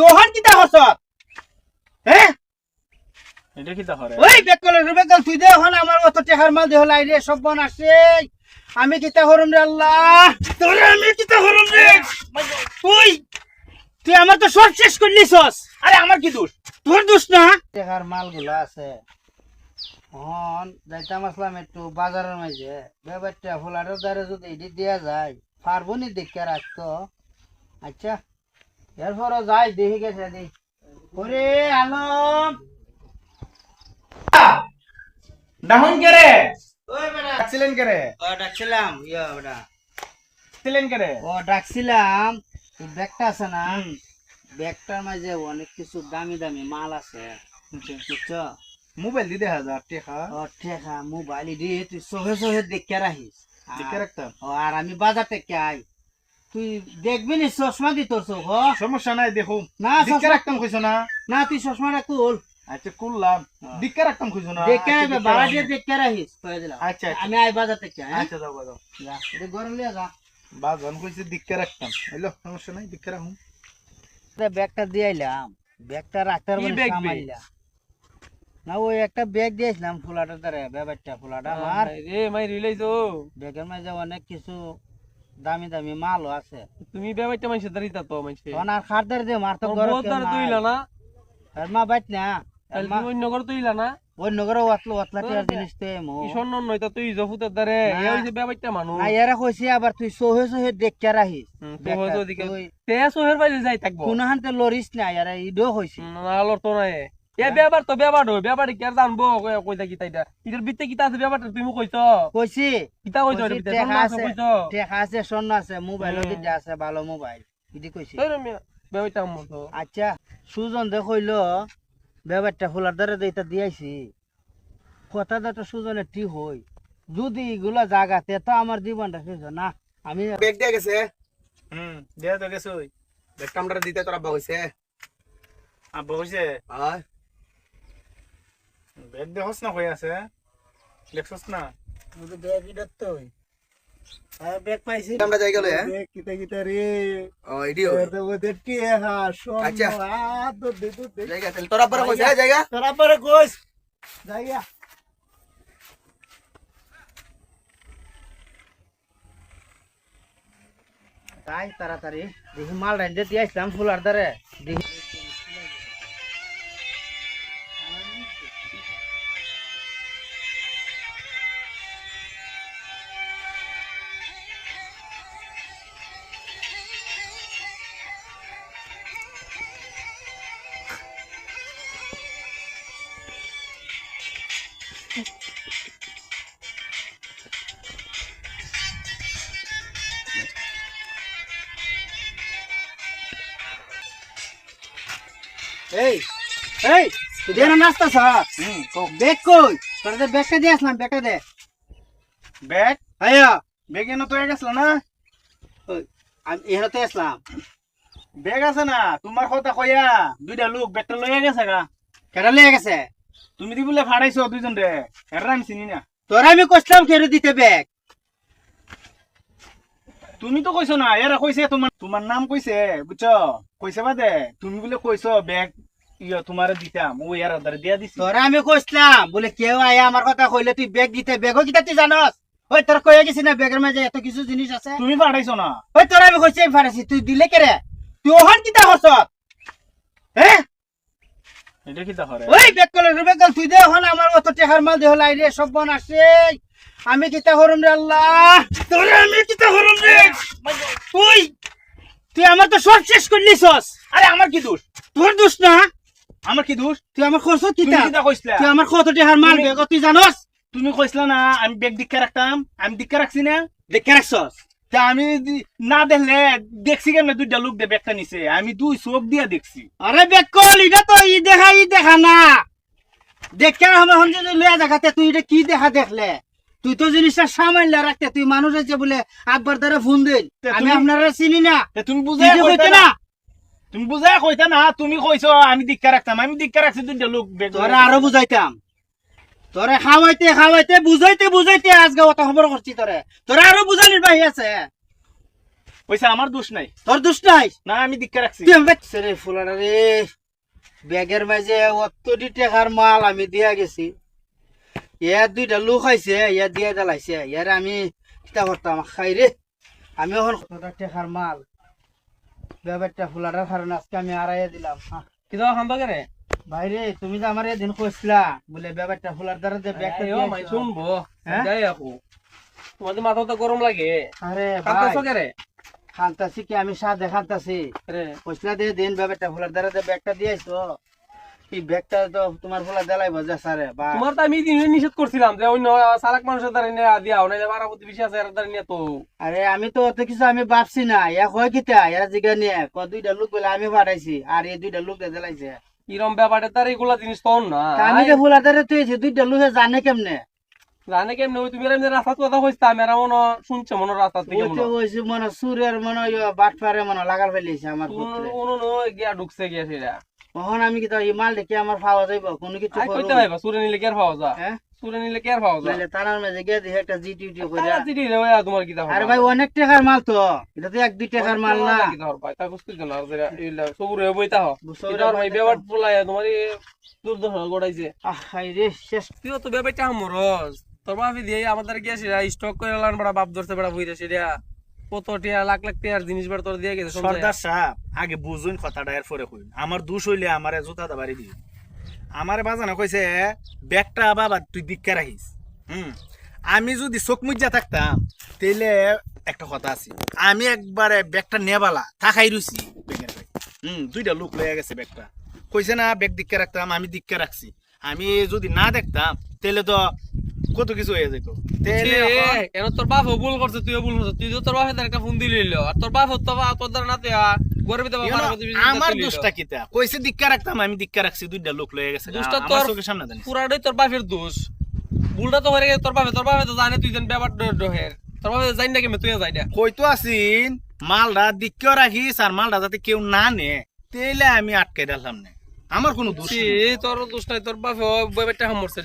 ওহন কিতা হস হ্যাঁ এটা কিতা করে ওই বেকল তুই দে হন আমার অত টেকার মাল দেহ লাই রে সব বন আসে আমি কিতা হরম রে আল্লাহ তোরে আমি কিতা হরম রে তুই তুই আমার তো সব শেষ করলিছস আরে আমার কি দোষ তোর দোষ না টেকার মালগুলো আছে হন যাইতাম আসলাম একটু বাজারের মাঝে ব্যাপারটা ফুলারের দ্বারা যদি এটি দেওয়া যায় পারবো নি দেখে রাখতো আচ্ছা এরপরও যাই দেখি গেছে দেখ ওরে আলম ডাহুন কে রে ওই বেটা ডাকছিলেন কে রে ও ডাকছিলাম ইয়া বেটা ছিলেন কে রে ও ডাকছিলাম এই ব্যাগটা আছে না ব্যাগটার মাঝে অনেক কিছু দামি দামি মাল আছে বুঝছো মোবাইল দি 1000 টাকা ও ঠেকা মোবাইল দিয়ে তুই সহে সহে দেখে রাখিস দেখে রাখতাম ও আর আমি বাজার থেকে আই তুই দেখবি নি চশমা দি তোর চোখ সমস্যা নাই দেখো না দেখে চশমা রাখতাম কইছো না না তুই চশমাটা খুল আচ্ছা করলাম দেখে রাখতাম কইছো না দেখে আচ্ছা, রাখবে দেখে বাড়া রাখবো। দিয়ে দেখে রাখিস কয়ে দিলাম আচ্ছা আচ্ছা আমি আই বাজার থেকে হ্যাঁ আচ্ছা যাও যাও যা এটা গরম লিয়ে যা বাজান কইছে দেখে রাখতাম হইলো সমস্যা নাই দেখে রাখুন ব্যাগটা দিয়ে আইলাম ব্যাগটা রাখতে কি পারবো ব্যাগ বে? সামাইলা না ওই একটা ব্যাগ দিয়েছিলাম ফুলাটার দ্বারা ব্যাপারটা ফুলাটা আমার রে মাই রিলাইছো ব্যাগের মাঝে অনেক কিছু দামি দামি মালও আছে তুমি ব্যাপারটা মাইছে দাঁড়িয়ে তো মাইছে তখন আর খাদ্যের যে মার তো বহুত দাঁড় তুইলা না আর মা বাইত না তাহলে তুমি অন্য ঘর তুইলা না ওই নগরে ওয়াতলো ওয়াতলা টিয়ার জিনিস তে মো কি স্বর্ণ নয়তো তুই জফুতের দ্বারে না। এ হইছে ব্যাপারটা মানুষ না এরা কইছে আবার তুই সোহে সোহে দেখকে রাখিস তো হয়তো ওদিকে তে সোহের বাইরে যাই থাকবো কোনহানতে লরিস না এরা ইডো হইছে না লর তো নাই এ ব্যাপার তো ব্যাপার হই ব্যাপার কি আর জানবো কইতা কি তাইটা ইটার ভিতরে কিতা আছে ব্যাপারটা তুমি কইছো কইছি কিতা কইছো এর ভিতরে টেকা স্বর্ণ আছে আছে কইছো টেকা আছে স্বর্ণ আছে মোবাইলও দিতে আছে ভালো মোবাইল ইদি কইছি তোর ব্যাপারটা মতো আচ্ছা সুজন দে কইলো ব্যাপারটা ফুলার দ্বারা দিতে দিয়েছি কথাটা তো সুজনের ঠিক হই যদি এগুলা জাগাতে তো আমার জীবনটা শেষ হয় না আমি ব্যাগ দিয়ে গেছে দিয়া তো গেছে ওই ব্যাগ কামড়া দিতে তোরা বইছে আব্বা কইছে আয় ব্যাগ দেখছ না কই আছে দেখছস না ব্যাগ ইডাত তো আর ব্যাগ পাইছি আমরা যাই গেল হ্যাঁ ব্যাগ কিতা কিতা রে ও এডিও এর ওদের কি হা স্বর্ণ আচ্ছা। আদো দে জায়গা তাহলে তোরা পরে কইছে জায়গা তোরা পরে কইস যাইয়া তাই তাড়াতাড়ি দেখি মাল রাইন্দে দিয়ে আসলাম ফুলার দ্বারে দেখি এই এই তুই দেনা নাস্তা স্যার ব্যাগ কই তোর যে ব্যাগটা দিয়ে আসলাম ব্যাগটা দে ব্যাগ আয়া ব্যাগ এনে তো গেছিল না আমি এখানে আসলাম ব্যাগ আছে না তোমার কথা কইয়া দুইটা লোক ব্যাগটা লইয়া গেছে গা কেটা লেগে গেছে তুমি দি বলে ফাড়াইছো দুইজন রে এরা আমি চিনি না তোরা আমি কইলাম কেড়ে দিতে ব্যাগ তুমি তো কইছো না এরা কইছে তোমার তোমার নাম কইছে বুঝছো কইছে বাদে তুমি বলে কইছো ব্যাগ ইয়া তোমারে দিতাম ও এর আদার দিয়া দিছি তোরা আমি কইলাম বলে কেউ আয়া আমার কথা কইলে তুই ব্যাগ দিতে ব্যাগও কিতা তুই জানস ওই তোর কইয়া গেছিস না ব্যাগের মাঝে এত কিছু জিনিস আছে তুমি ফাড়াইছো না ওই তোরা আমি কইছি আমি ফারাছি তুই দিলে কেরে তুই ওহন কিতা হস হ্যাঁ এটা কি তা করে ওই বেকল তুই দে হন আমার অত টেকার মাল দেহ লাই রে সব বন আসে আমি কিতা হরম রে আল্লাহ তোরে আমি কিতা হরম রে তুই তুই আমার তো সব শেষ করলিছস আরে আমার কি দোষ তোর দোষ না আমার কি দোষ তুই আমার খরচ তুমি কিতা কিটা কইছলা তুই আমার কত টেকার মাল তুমি- বেগ তুই জানস তুমি কইছলা না আমি ব্যাগ দিকে রাখতাম আমি দিকে রাখছি না দেখে রাখছস তা আমি না দেখলে দেখছি কেমনে দুইটা লোক দে ব্যাগটা নিছে আমি দুই চোখ দিয়া দেখছি আরে বেকল এটা তো ই দেখা না দেখে আমার হন যে লয়া দেখাতে তুই এটা কি দেখা দেখলে তুই তো জিনিসটা সামাইলা রাখতে তুই মানুষ আছে বলে একবার ধরে ফোন দিন তে আমি তুমি- আপনারা চিনি না তে তুমি তুই বুঝাই যে কইতা কইতে না না তুমি বুঝাই কইতা না তুমি কইছো আমি দিকে রাখতাম আমি দিকে রাখছি দুইটা লোক ব্যাগ তোরা আরো বুঝাইতাম তোরে খাওয়াইতে বুঝাইতে আজকে অত খবর করছি তোরে তোরা আরো বুঝালির বাহি আছে কইছে আমার দোষ নাই। তোর দোষ নাই? না আমি দিক্কা রাখছি। তুই আমি বেচছে রে ফুলাটা রে, ব্যাগের মাঝে অতটি টাকার মাল আমি দিয়া গেছি, ইয়ার দুইটা লোক আইছে, ইয়া দিয়া জ্বালাইছে, ইয়ার আমি কিতা করতাম খাই রে। আমি এখন কতটা টাকার মাল ব্যাপারটা ফুলাটার কারণে আজকে আমি আড়াইয়া দিলাম। কি দাও খান তো কে রে? ভাইরে তুমি যে আমার এদিন কইছিলা বলে ব্যাপারটা ফুলার দ্বারা যে ব্যাগটা ও মাই শুনবো হ্যাঁ? যাই আপু, তোমাদের মাথা তো গরম লাগে। আরে কাঁদতেছো ভাই কে রে? খান্তাছি কি আমি সাথে খান্তাছি রে কইছিলা দিয়ে দিন ব্যাপারটা ফুলার দ্বারা যে ব্যাগটা দিয়েছো, এই ব্যাগটা তো তোমার ফুলা দেলাইব যে স্যারে বা তোমার তো আমি দিন নিষেধ করছিলাম যে অন্য সালাক মানুষের দ্বারা নিয়ে দিয়া ওনাইলে বারাপতি বেশি আছে এর দ্বারা নিয়ে তো। আরে আমি তো অত কিছু আমি ভাবছি না, ইয়া কয় কিতা এরা জিগা নিয়ে দুইটা লোক বলে আমি পাঠাইছি আর এই দুইটা লোক দেলাইছে। কিরম ব্যাপারের দ্বারা এগুলা জিনিস তো না তা আমি যে ফুলার দ্বারা তুইছি দুইটা লোকে জানে কেমনে? জানে কেমনে? ওই তুমি এমনি রাস্তা কথা কইতা আমি এরা মনে শুনছে মনে রাস্তা থেকে ওই তো হইছে মনে সুরের মনে বাটপারে মনে লাগাল ফেলিছে আমার পুত্রে। মনে গিয়া ঢুকছে গিয়া সেটা তখন আমি কি এই মাল দেখে আমার পাওয়া যাইব কোনো কিছু আই করব? কইতে ভাইবা সুরে নিলে কেয়ার পাওয়া যা, হ্যাঁ সুরে নিলে কেয়ার পাওয়া যা। নাইলে তানার মাঝে গিয়ে দেখে একটা জিটি উটি করে। তারা চিঠি রে ওয়া তোমার কি দাও? আরে ভাই অনেক টাকার মাল তো, এটা তো 1-2 টাকার মাল না। কি দাও ভাই তা কুস্তি জানা যেটা এইলা সবুরে বইতা হ। বুঝছো এটা ভাই ব্যাপার পোলায় তোমার এই দুর্দশা গড়াইছে। আহাই রে শেষ। তুইও তো ব্যাপারটা আমরস তোর বাপি দিয়ে আমাদের গিয়েছিলা স্টক করে লান বড় বাপ ধরছে বড় বইরা সেটা কত টিয়া লাখ লাখ টিয়ার জিনিস বড় তোর দিয়ে গেছে সর্দার সাহেব আগে বুঝুন কথাটা এরপরে কইন। আমার দোষ হইলে আমারে জুতা দাবারি দিই। আমারে বাজানো কইছে ব্যাগটা বাবা তুই দিক্কা রাখিস। আমি যদি চোখ মুজ্জা থাকতাম তাইলে একটা কথা আছে, আমি একবারে ব্যাগটা নেবালা থাকাই রুছি ব্যাগের ভাই। দুইটা লোক লয়ে গেছে ব্যাগটা, কইছে না ব্যাগ দিক্কা রাখতাম, আমি দিক্কা রাখছি। আমি যদি না দেখতাম তাহলে তো কত কিছু হয়ে যেত। তাইলে এখন- কেন তোর বাপ ভুল করছে তুইও ভুল করছিস, তুই তো তোর বাপের একটা ফোন দিলি আর তোর বাপ তো তোর দ্বারা না তুই গরিব তো আমার দোষটা কিতা? কইছে দিক্কা রাখতাম, আমি দিক্কা রাখছি, দুইটা লোক লয়ে গেছে। দোষটা আমার তোর চোখের সামনে জানিস। পুরাটাই তোর বাপের দোষ, ভুলটা তো হয়ে গেছে তোর বাপে তো জানে তুই যেন ব্যাপার ডহের তোর বাপে জানি না কেমন তুই যাই না। কইতো আসিন মালটা দিক্কা রাখিস আর মালটা যাতে কেউ না নে, তাইলে আমি আটকে দিলাম না। আমার কোনো দোষ নেই। তোর দোষ নাই, তোর বাপে ব্যাপারটা হামরছে